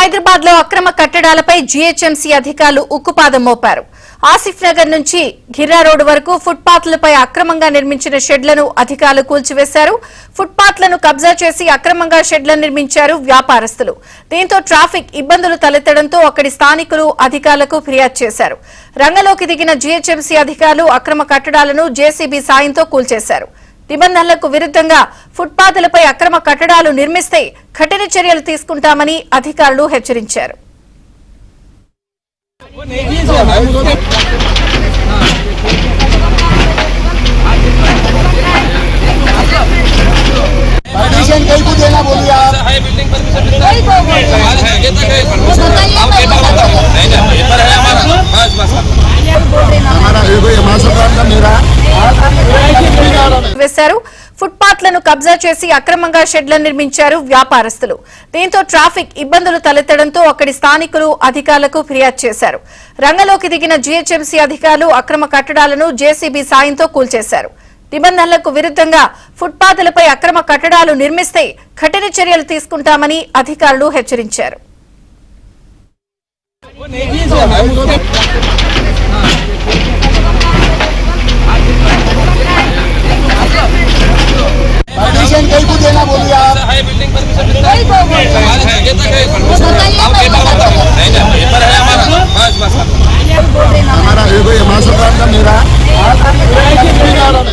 హైదరాబాద్ లో అక్రమ కట్టడాలపై జీహెచ్ఎంసీ అధికారులు ఉక్కుపాదం మోపారు. ఆసిఫ్ నగర్ నుంచి గిర్రా రోడ్డు వరకు ఫుట్పాత్లపై అక్రమంగా నిర్మించిన షెడ్లను అధికారులు కూల్చివేశారు. ఫుట్పాత్లను కబ్జా చేసి అక్రమంగా షెడ్లను నిర్మించారు వ్యాపారస్తులు. దీంతో ట్రాఫిక్ ఇబ్బందులు తలెత్తడంతో అక్కడి స్థానికులు అధికారులకు ఫిర్యాదు చేశారు. రంగంలోకి దిగిన జీహెచ్ఎంసీ అధికారులు అక్రమ కట్టడాలను జేసీబీ సాయంతో కూల్చేశారు. నిబంధనలకు విరుద్ధంగా ఫుట్పాత్లపై అక్రమ కట్టడాలు నిర్మిస్తే కఠిన చర్యలు తీసుకుంటామని అధికారులు హెచ్చరించారు. వేశారు. ఫుట్పాత్లను కబ్జా చేసి అక్రమంగా షెడ్లను నిర్మించారు వ్యాపారస్తులు. దీంతో ట్రాఫిక్ ఇబ్బందులు తలెత్తడంతో అక్కడి స్థానికులు అధికారులకు ఫిర్యాదు చేశారు. రంగంలోకి దిగిన జీహెచ్ఎంసీ అధికారులు అక్రమ కట్టడాలను జేసీబీ సాయంతో కూల్చేశారు. నిబంధనలకు విరుద్ధంగా ఫుట్పాత్లపై అక్రమ కట్టడాలు నిర్మిస్తే కఠిన చర్యలు తీసుకుంటామని అధికారులు హెచ్చరించారు. हमारा